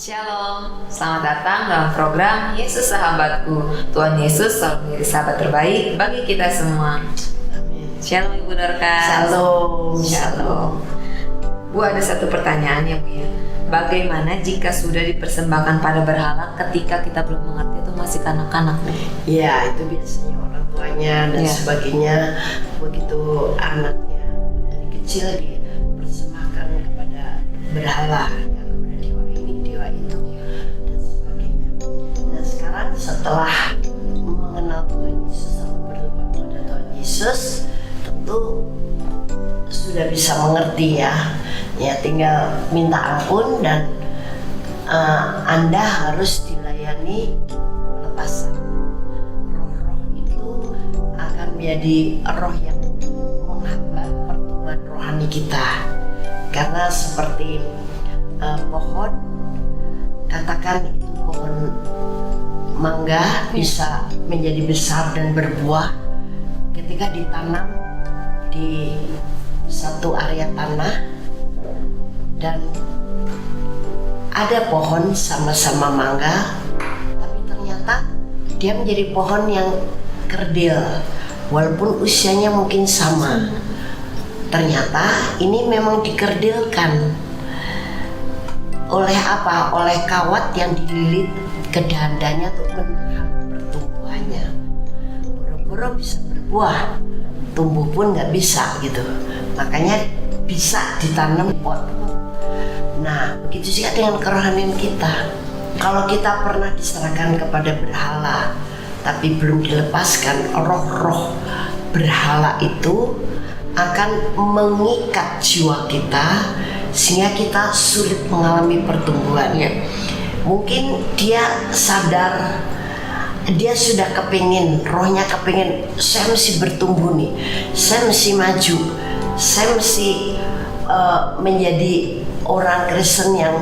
Shalom, selamat datang dalam program Yesus Sahabatku. Tuhan Yesus selalu menjadi sahabat terbaik bagi kita semua. Amin. Shalom Ibu Dorcas. Shalom. Shalom. Bu, ada satu pertanyaan ya Bu ya. Bagaimana jika sudah dipersembahkan pada berhala ketika kita belum mengerti atau masih kanak-kanak Bu? Ya, itu biasanya orang tuanya dan Ya. sebagainya. Begitu anaknya dari kecil dipersembahkan kepada berhala, ya, kepada dewa ini, dewa itu, dan sebagainya. Dan sekarang setelah mengenal Tuhan Yesus atau berdoa kepada Tuhan Yesus, tentu sudah bisa mengerti ya. Ya, tinggal minta ampun dan Anda harus dilayani pelepasan. Roh-roh itu akan menjadi roh yang menghambat pertumbuhan rohani kita. Karena seperti pohon, katakan itu pohon mangga bisa menjadi besar dan berbuah ketika ditanam di satu area tanah, dan ada pohon sama-sama mangga, tapi ternyata dia menjadi pohon yang kerdil walaupun usianya mungkin sama. Ternyata ini memang dikerdilkan oleh apa? Oleh kawat yang dililit ke dahan-dahannya untuk menahan pertumbuhannya. Boro-boro bisa berbuah, tumbuh pun nggak bisa gitu. Makanya bisa ditanam pot. Nah, begitu juga dengan kerohanian kita. Kalau kita pernah diserahkan kepada berhala, tapi belum dilepaskan, roh-roh berhala itu akan mengikat jiwa kita sehingga kita sulit mengalami pertumbuhan. Mungkin dia sadar, dia sudah kepingin, rohnya kepingin, saya mesti bertumbuh nih, saya mesti maju, saya mesti menjadi orang Kristen yang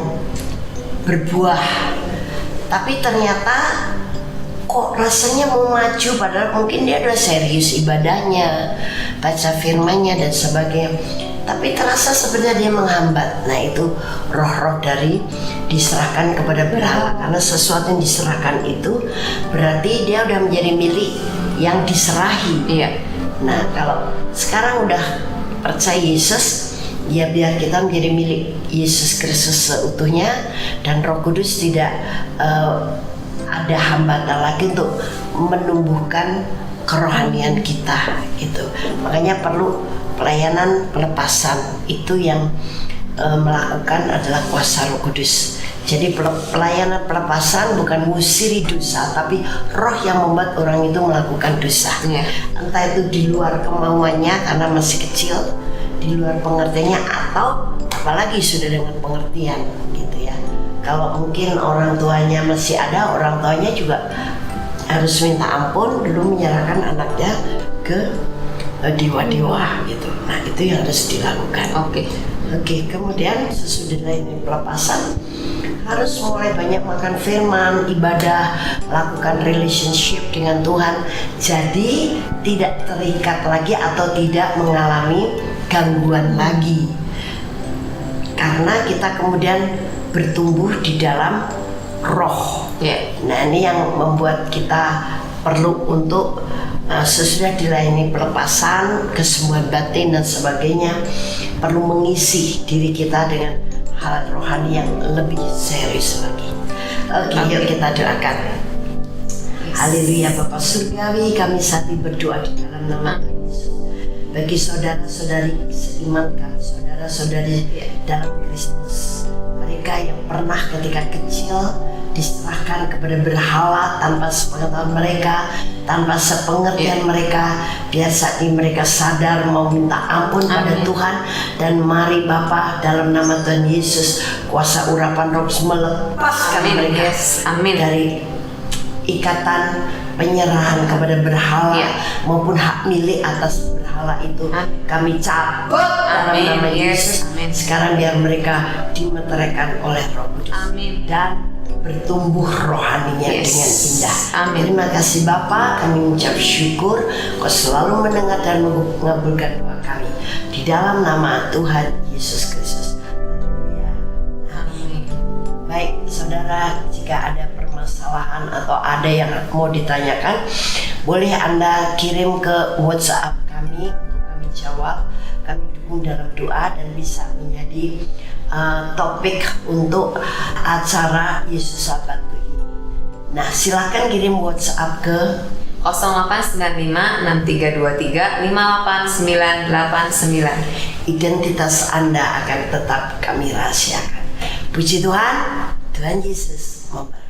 berbuah. Tapi ternyata kok rasanya mau maju, padahal mungkin dia udah serius ibadahnya, baca firman-Nya dan sebagainya, tapi terasa sebenarnya dia menghambat. Nah, itu roh-roh dari diserahkan kepada berhala. Karena sesuatu yang diserahkan itu berarti dia udah menjadi milik yang diserahi. Iya. Nah, kalau sekarang udah percaya Yesus, ya biar kita menjadi milik Yesus Kristus seutuhnya, dan Roh Kudus tidak ada hambatan lagi untuk menumbuhkan kerohanian kita gitu. Makanya perlu pelayanan pelepasan, itu yang melakukan adalah kuasa Roh Kudus. Jadi pelayanan pelepasan bukan musiri dosa, tapi roh yang membuat orang itu melakukan dosa. Entah itu di luar kemauannya karena masih kecil, di luar pengertiannya, atau apalagi sudah dengan pengertian gitu ya. Kalau mungkin orang tuanya masih ada, orang tuanya juga harus minta ampun dulu, menyerahkan anaknya ke dewa-dewa gitu. Nah, itu yang harus dilakukan. Oke, kemudian sesudah ini pelepasan, harus mulai banyak makan firman, ibadah, lakukan relationship dengan Tuhan. Jadi tidak terikat lagi atau tidak mengalami gangguan lagi. Karena kita kemudian bertumbuh di dalam roh. Nah, ini yang membuat kita perlu untuk sesudah dilayani pelepasan, kesembuhan batin dan sebagainya, perlu mengisi diri kita dengan hal rohani yang lebih serius lagi. Oke, yuk kita doakan. Haleluya. Bapa Surgawi, kami saat ini berdoa di dalam nama Tuhan Yesus. Bagi saudara-saudari seiman kami, saudara-saudari dalam Kristus, mereka yang pernah ketika kecil diserahkan kepada berhala tanpa sepengetahuan mereka, tanpa sepengertian mereka, biar saat ini mereka sadar mau minta ampun pada Tuhan. Dan mari Bapa, dalam nama Tuhan Yesus, kuasa urapan Roh melepaskan mereka dari ikatan penyerahan kepada berhala maupun hak milik atas berhala itu. Kami cabut dalam nama Yesus. Sekarang biar mereka dimeteraikan oleh Roh Kudus dan bertumbuh rohaninya dengan indah. Terima kasih Bapa, kami mengucap syukur Kau selalu mendengar dan mengabulkan doa kami di dalam nama Tuhan Yesus Kristus. Haleluya. Amin. Baik, saudara. saudara jika ada permasalahan atau ada yang mau ditanyakan, boleh Anda kirim ke WhatsApp kami untuk kami jawab. Kami dukung dalam doa dan bisa menjadi topik untuk acara Yesus Bantu ini. Nah, silakan kirim WhatsApp ke 0895 323 58989. Identitas Anda akan tetap kami rahasiakan. Puji Tuhan, Tuhan Yesus memberkati.